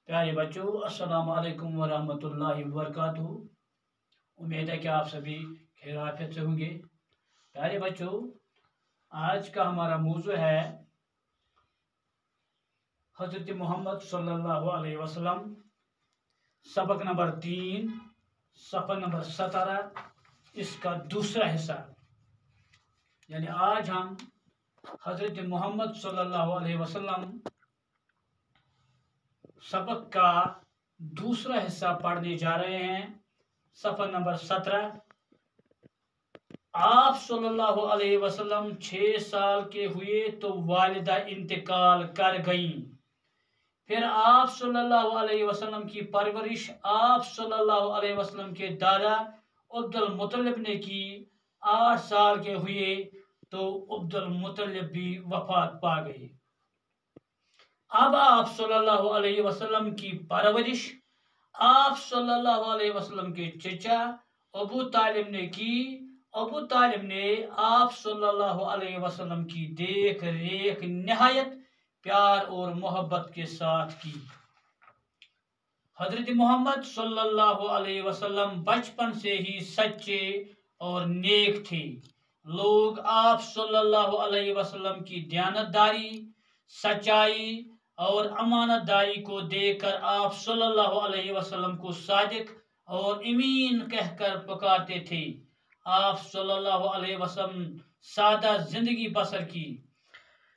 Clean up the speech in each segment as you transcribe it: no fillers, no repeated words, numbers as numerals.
प्यारे बच्चों, अस्सलाम वालेकुम वरहमतुल्लाहि वबरकातुहू। उम्मीद है कि आप सभी खैरियत से होंगे। प्यारे बच्चों, आज का हमारा मौजू है हज़रत मोहम्मद सल्लल्लाहु अलैहि वसल्लम, सबक नंबर 3, सफ़ा नंबर 17, इसका दूसरा हिस्सा। यानी आज हम हज़रत मोहम्मद सल्लल्लाहु अलैहि वसल्लम सबक का दूसरा हिस्सा पढ़ने जा रहे हैं। सफ़ा नंबर 17। आप सल्लल्लाहु अलैहि वसल्लम 6 साल के हुए तो वालिदा इंतकाल कर गई। फिर आप सल्लल्लाहु अलैहि वसल्लम की परवरिश आप सल्लल्लाहु अलैहि वसल्लम के दादा अब्दुल मुत्तलिब ने की। 8 साल के हुए तो अब्दुल मुत्तलिब भी वफात पा गए। अब आप सल्लल्लाहु अलैहि वसल्लम की परवरिश आप सल्लल्लाहु अलैहि वसल्लम के चचा अबू तालिब ने की। अबू तालिब ने आप सल्लल्लाहु अलैहि वसल्लम की देख रेख निहायत प्यार और मोहब्बत के साथ की। हजरत मोहम्मद सल्लल्लाहु अलैहि वसल्लम बचपन से ही सच्चे और नेक थे। लोग आप सल्लल्लाहु अलैहि वसल्लम की दयानतदारी, सच्चाई और अमानतदारी को देखकर आप सल्लल्लाहु अलैहि वसल्लम को सादिक और अमीन कहकर पुकारते थे। आप सल्लल्लाहु अलैहि वसल्लम सादा जिंदगी बसर की।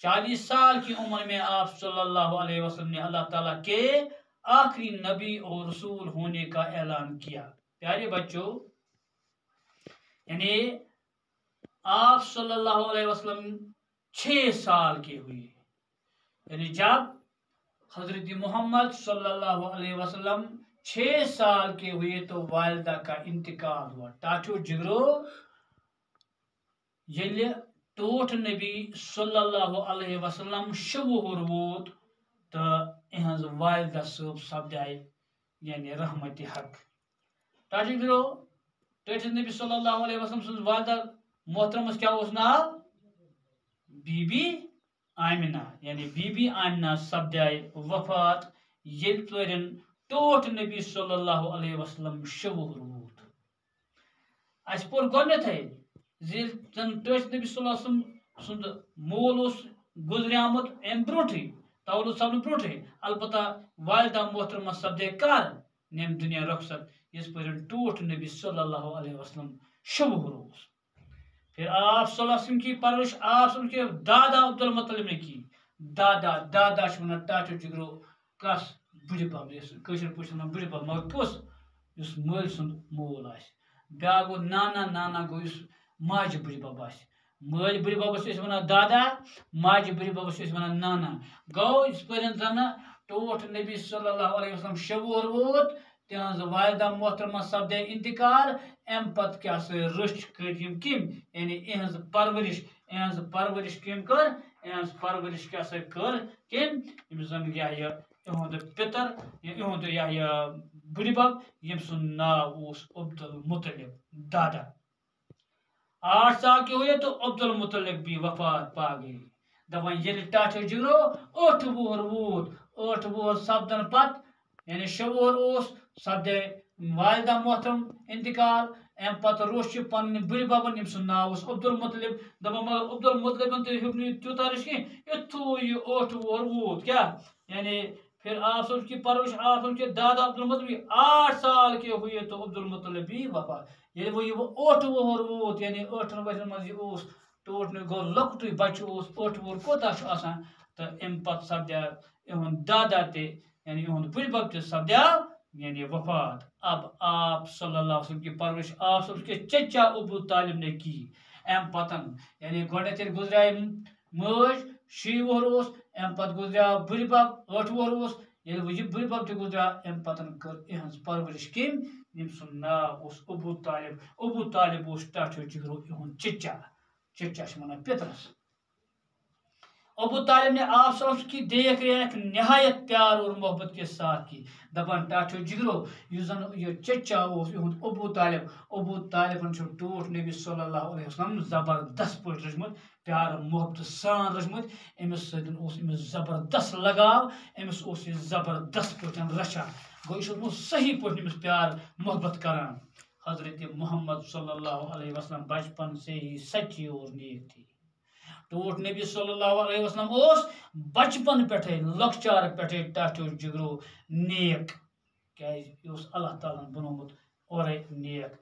40 साल की उम्र में आप सल्लल्लाहु अलैहि वसल्लम ने अल्लाह ताला के आखिरी नबी और रसूल होने का ऐलान किया। प्यारे बच्चों, यानी आप सल्लल्लाहु अलैहि वसल्लम 6 साल के हुए, यानी जब हजरत मोहम्मद सल्लल्लाहु अलैहि वसल्लम 6 साल के हुए तो वालिदा का इंतकाल हुआ। टाठो जिगरो ये टोट नबी सल्लल्लाहु अलैहि वसल्लम शवुर वोत तो इहज वालिदा सब सपदाय यानी रहमत हक। टाठो जिगरो टोट नबी सल्लल्लाहु अलैहि वसल्लम वालिदा मोहतरम क्या नाव? बीबी आमिना, यानी बीबी आमिना सपदाय वफात ये टोट नबी सल्लल्लाहु अलैहि वसल्लम शवुर वोत। अस पोर गोडनेथै टोट नबी सल्लल्लाहु अलैहि वसल्लम सुंद मोल गुजरियामुत अम ब्रोठे तवलुद सपन ब्रोठे, अलबत्ता वालिदा मोहतरमा सपदे कर नेम दुनिया रुखसत इस पर टोट नबी सल्लल्लाहु अलैहि वसल्लम शवुर वोत। फिर आप सल्लल्लाहु अलैहि वसल्लम की परवरिश आप उनके दादा अब्दुल मुत्तलिब ने की। दादा दादा टाटो जिगरो कस बुढ़ बब पे बुढ़ बब मगर कुस उस मल सुंद मोल आ। ब्या गो नाना नाना गो माज बुढ़ बब आ। मल बुढ़ बबस वन दादा, माज बुढ़ बबस वन नाना। गो इस पर जन टोट नबी सल्लल्लाहु अलैहि वसल्लम शवुर वोत, तिहज वालिदा मोहतरमा सपदे इंतकाल। अम पत क्या रच कर किम यानी इहज परवरिश किम कर, इहज परवरिश क्या कर किम जन इहुंद पितर इहुंद बुढ़ बब यम सुन नाव अब्दुल मुत्तलिब दादा। 8 साल के हुए तो अब्दुल मुत्तलिब भी वफात पा गए। दपान ये टाठो जिगरो 8 वोहर वोत, 8 वोहर सपदन पत यानी शवुर सपदे वालिदा मोहतरम इंतकाल। अम पत रोश पन बुढ़ बबन यम सुन नाव अब्दुल मुत्तलिब। दपान मगर अब्दुल मुत्तलिबन तो हेक त्यूता रश इथु ये 8 वोहर वोत क्या यानी। फिर आप की परवरिश आप के दादा अब्दुल मुत्तलिब 8 साल के हुए तो अब्दुल मुत्तलिब भी वफात। ये वो 8 वोहर वोत यानी 8 वहर मज टोट गो लकुट बच्चे 8 वोहर कोता तो अम पत सपद्या इहुंद दादा ते यानी इहुंद बुढ़ बब ते सपद्या यानी वफात। अब आप सल्लल्लाहु अलैहि वसल्लम की परवरिश आप के चचा अबू तालिब ने की। अम पतन यानी गोडे गुजराय मज 6 वोहर अम पत गुजरा बुढ़ बब 8 वोहर ये बुढ़ बब ते गुजरा अम पतन कर इहज परवरिश किम यम सुन नाव अबू तालिब। अबू तालिब टाठो जिगरो इहुंद चचा वन पितरस। ابو طالب نے آپ صلی اللہ علیہ وسلم کی دیکھ ریکھ نہایت پیار اور محبت کے ساتھ کی دپان ٹاٹھو جگرو یُس زن یہ چچا اوس یہند ابو طالبن چھُ ٹوٹھ نبی صلی اللہ علیہ وسلم زبردست پٲٹھۍ رچمت پیار محبت سان رچمت أمس سۭتۍ اوس أمس زبردست لگاو أمس اوس یہِ زبردست پٲٹھۍ رچھان گوٚو یہِ چھُ اوسمُت صحیح پٲٹھۍ أمس پیار محبت کران حضرت محمد صلی اللہ علیہ وسلم بچپن سے ہی سچی اور نیک تھی ٹوٹ نبی صلی اللہ علیہ وسلم اس بچپن پٹھے لکچار پٹھے ٹاٹھو جگرو نیک کیاز اللہ تعالیٰ بنومت اور نیک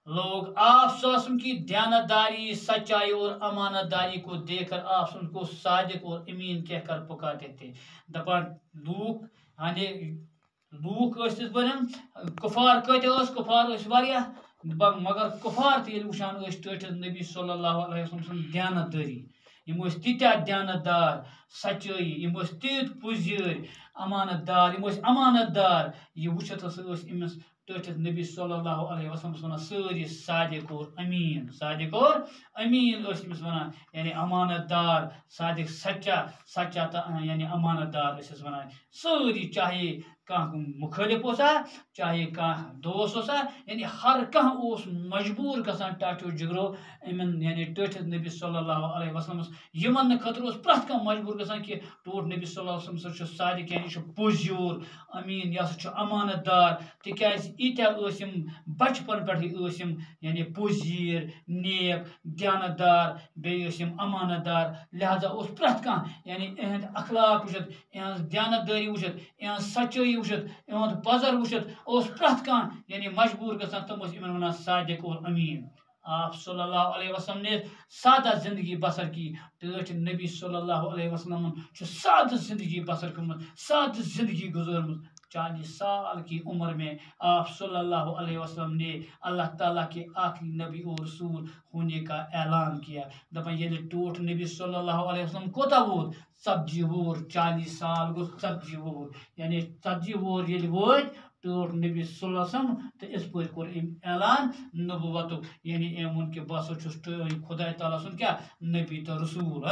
لوگ آپ صلی اللہ علیہ وسلم کی دیانتداری سچائی اور امانت داری کو دیکھ کر آپ ان کو صادق اور امین کہہ کر پکارتے تھے دپان لوگ لوگ بنن کفار کفار واریاہ مگر کفار تیل وچھان ٹھٹھس نبی صلی اللہ علیہ وسلم دیانت داری تیتیا دیانت دار سچائی تیت پزیر امانت دار یہ وچھت امس ٹھٹھس نبی صلی اللہ علیہ وسلم ونان ساری صادق اور امین امس ونان یعنی امانت دار صادق سچا یعنی امانت دار ونان ساری چاہے کھانا مخالف ہوسا چاہے کھانا دوست ہوسا یعنی ہر کھانا مجبور گژھان ٹاٹھو جگرو امن یعنی ٹھٹھس نبی صلی اللہ علیہ وسلم یمن خاطر پرٛٮ۪تھ کانٛہہ مجبور گژھان کہ ٹوٹھ نبی صلی اللہ علیہ وسلم سۭتۍ صادق یعنی یہ پوٚز یور امین یہ ہسا امانت دار تکیاز ایتیا بچپن پٮ۪ٹھٕے یعنی پوٚزیٖر نیک دیانت دار بیٚیہِ امانت دار لہذا اس پرٛٮ۪تھ کانٛہہ یعنی اہند اخلاق وچھت اہنز دیانت داری وچھت اہنز سچائی وچھت اہند پزر وچھت پرٛٮ۪تھ کانٛہہ یعنی مجبور گژھان تم یمن ونان صادق اور امین آپ صلی اللہ علیہ وسلم نے سادہ زندگی بسر کی ٹھٹھ نبی صلی اللہ علیہ وسلم سادہ زندگی بسر کرمت سادہ زندگی گزارمت 40 سال کی عمر میں آپ صلی اللہ علیہ وسلم نے اللہ تعالیٰ کے آخری نبی اور رسول ہونے کا اعلان کیا دپان یہ ٹوٹھ نبی صلی اللہ علیہ وسلم کوتا ووت 40 وور 40 سال گو 40 وور یعنی 40 وور یہ ووت ٹوٹھ نبی صلی اللہ علیہ وسلم تو اس پہ کور اعلان نبوت یعنی ایمون کہ بہت چھس خدا تعالیٰ سن کیا نبی تو رسول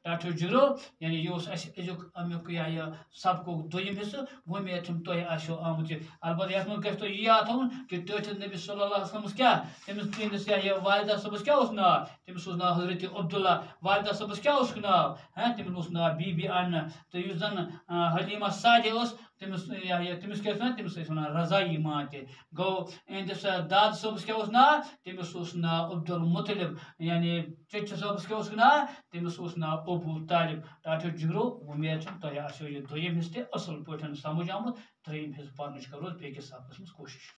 ٹاٹھو جگرو یعنی یہ امیک یہ سبقک دویم حصہ ومید چھم تہ آسو آمت البتہ یتھ من گھس تہ یہ یاد تھاون کہ ٹھٹھس نبی صلی اللہ علیہ وسلم کیا تمس تہندس یہ والدہ صبس کیا اس ناو تمس اس ناو حضرت عبداللہ والدہ صبس کیا اس ناو تمس اس ناو بی بی آمنہ تو یس زن حلیمہ سعدیہ اس تمس کیا تمس ونان رضائی ماتے گو اہندس داد صبس کیا اس ناو تمس اس ناو عبد المطلب یعنی چچ صبس کیا اس ناو تمس اس ناو ابو طالب ٹاٹھو جگرو امید چھم تہ آسو یہ دویم حصہ تہ اصل پٲٹھۍ سمجھ آمت ترٛیٚیِم حصہٕ پرنٕچ کرو بیٚکِس سبقس منٛز کوٗشِش